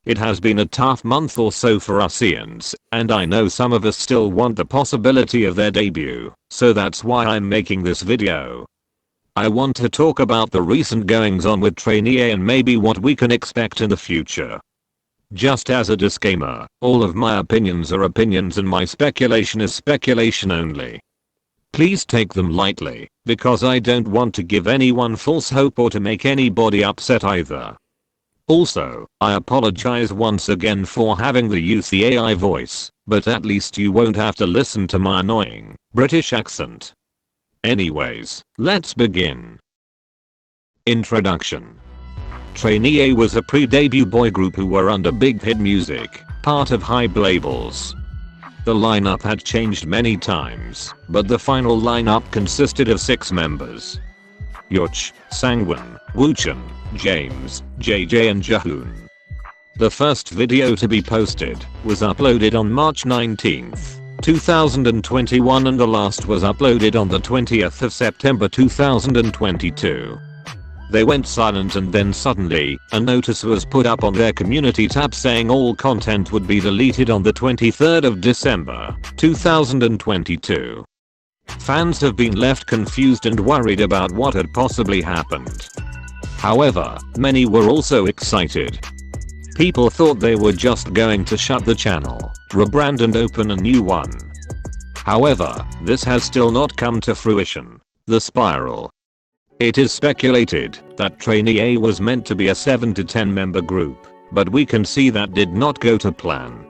It has been a tough month or so for Usians, and I know some of us still want the possibility of their debut, so that's why I'm making this video. I want to talk about the recent goings on with Trainee A and maybe what we can expect in the future. Just as a disclaimer, all of my opinions are opinions and my speculation is speculation only. Please take them lightly, because I don't want to give anyone false hope or to make anybody upset either. Also, I apologize once again for having the AI voice, but at least you won't have to listen to my annoying British accent. Anyways, let's begin. Introduction. Trainee A was a pre-debut boy group who were under BigHit Music, part of Hype labels. The lineup had changed many times, but the final lineup consisted of 6 members. Yoch, Sangwon, Woochen, James, JJ and Jahoon. The first video to be posted was uploaded on March 19th, 2021 and the last was uploaded on the 20th of September 2022. They went silent and then suddenly, a notice was put up on their community tab saying all content would be deleted on the 23rd of December, 2022. Fans have been left confused and worried about what had possibly happened. However, many were also excited. People thought they were just going to shut the channel, rebrand and open a new one. However, this has still not come to fruition. The spiral. It is speculated that Trainee A was meant to be a 7 to 10 member group, but we can see that did not go to plan.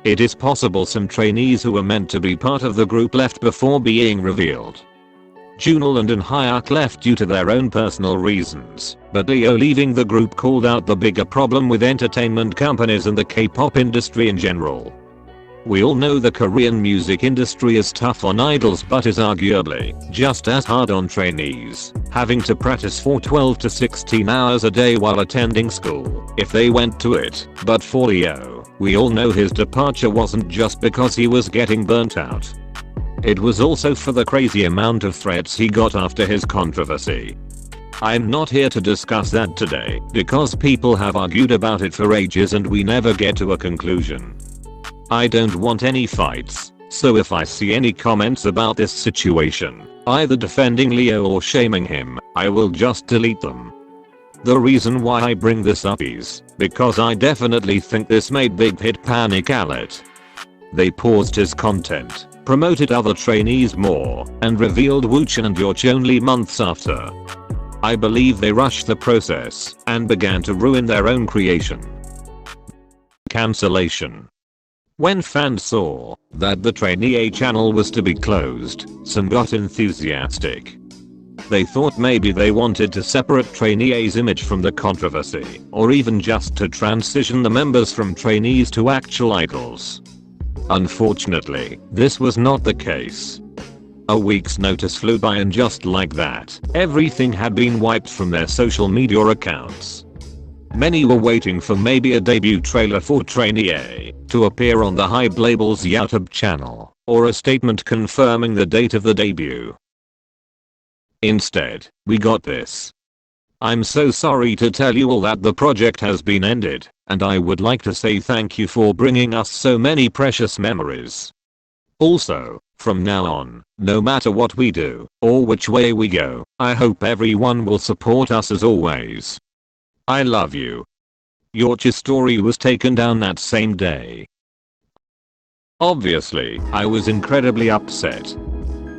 It is possible some trainees who were meant to be part of the group left before being revealed. Junal and Hyuk left due to their own personal reasons, but Leo leaving the group called out the bigger problem with entertainment companies and the K-pop industry in general. We all know the Korean music industry is tough on idols but is arguably just as hard on trainees, having to practice for 12 to 16 hours a day while attending school, if they went to it. But for Leo, we all know his departure wasn't just because he was getting burnt out. It was also for the crazy amount of threats he got after his controversy. I'm not here to discuss that today, because people have argued about it for ages and we never get to a conclusion. I don't want any fights, so if I see any comments about this situation, either defending Leo or shaming him, I will just delete them. The reason why I bring this up is because I definitely think this made BigHit panic a lot. They paused his content, promoted other trainees more, and revealed Woochen and Yoch only months after. I believe they rushed the process and began to ruin their own creation. Cancellation. When fans saw that the Trainee A channel was to be closed, some got enthusiastic. They thought maybe they wanted to separate Trainee A's image from the controversy, or even just to transition the members from trainees to actual idols. Unfortunately, this was not the case. A week's notice flew by and just like that, everything had been wiped from their social media accounts. Many were waiting for maybe a debut trailer for Trainee A to appear on the Hype label's YouTube channel, or a statement confirming the date of the debut. Instead, we got this. I'm so sorry to tell you all that the project has been ended, and I would like to say thank you for bringing us so many precious memories. Also, from now on, no matter what we do, or which way we go, I hope everyone will support us as always. I love you. Yoch's story was taken down that same day. Obviously, I was incredibly upset.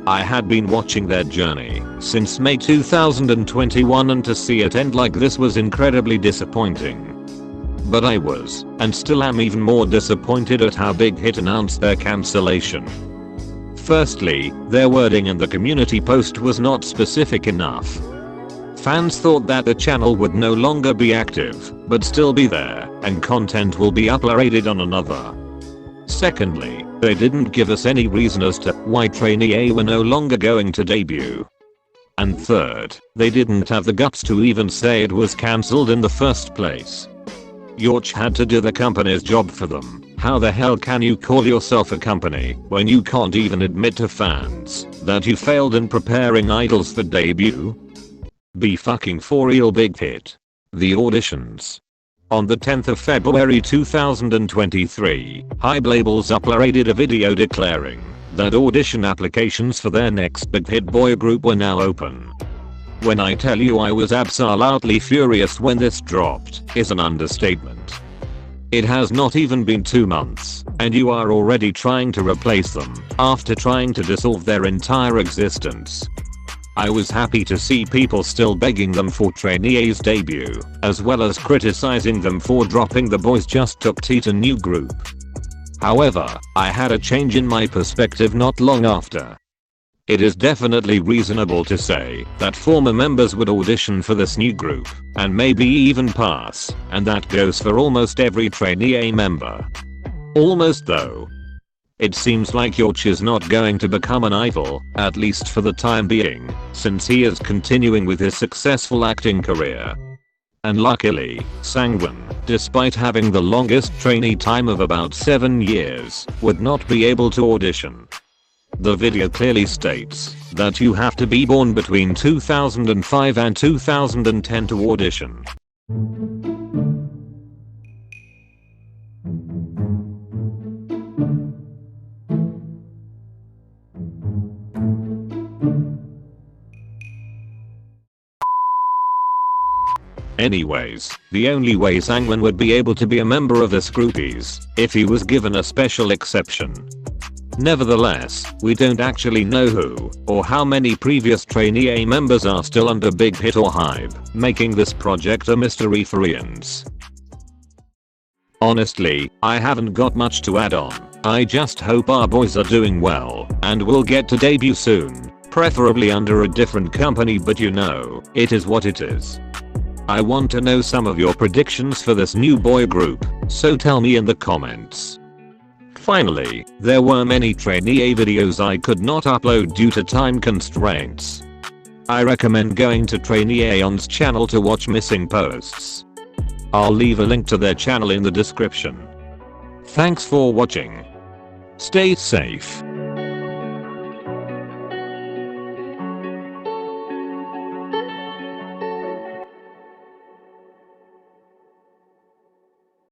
I had been watching their journey since May 2021 and to see it end like this was incredibly disappointing. But I was, and still am even more disappointed at how BigHit announced their cancellation. Firstly, their wording in the community post was not specific enough. Fans thought that the channel would no longer be active, but still be there, and content will be uploaded on another. Secondly, they didn't give us any reason as to why Trainee A were no longer going to debut. And third, they didn't have the guts to even say it was cancelled in the first place. Yoch had to do the company's job for them. How the hell can you call yourself a company when you can't even admit to fans that you failed in preparing idols for debut? Be fucking for real, BigHit. The auditions. On the 10th of February 2023, Hype Labels uploaded a video declaring that audition applications for their next big hit boy group were now open. When I tell you I was absolutely furious when this dropped is an understatement. It has not even been 2 months, and you are already trying to replace them after trying to dissolve their entire existence. I was happy to see people still begging them for TRAINEE A's debut, as well as criticizing them for dropping the boys just took T to new group. However, I had a change in my perspective not long after. It is definitely reasonable to say that former members would audition for this new group, and maybe even pass, and that goes for almost every TRAINEE A member. Almost though. It seems like Yorch is not going to become an idol, at least for the time being, since he is continuing with his successful acting career. And luckily, Sangwon, despite having the longest trainee time of about 7 years, would not be able to audition. The video clearly states that you have to be born between 2005 and 2010 to audition. Anyways, the only way Sangwon would be able to be a member of this group is if he was given a special exception. Nevertheless, we don't actually know who or how many previous TRAINEE A members are still under BigHit or Hype, making this project a mystery for Ians. Honestly, I haven't got much to add on. I just hope our boys are doing well and will get to debut soon, preferably under a different company, but you know, it is what it is. I want to know some of your predictions for this new boy group, so tell me in the comments. Finally, there were many TRAINEE A videos I could not upload due to time constraints. I recommend going to TRAINEE A's channel to watch missing posts. I'll leave a link to their channel in the description. Thanks for watching. Stay safe.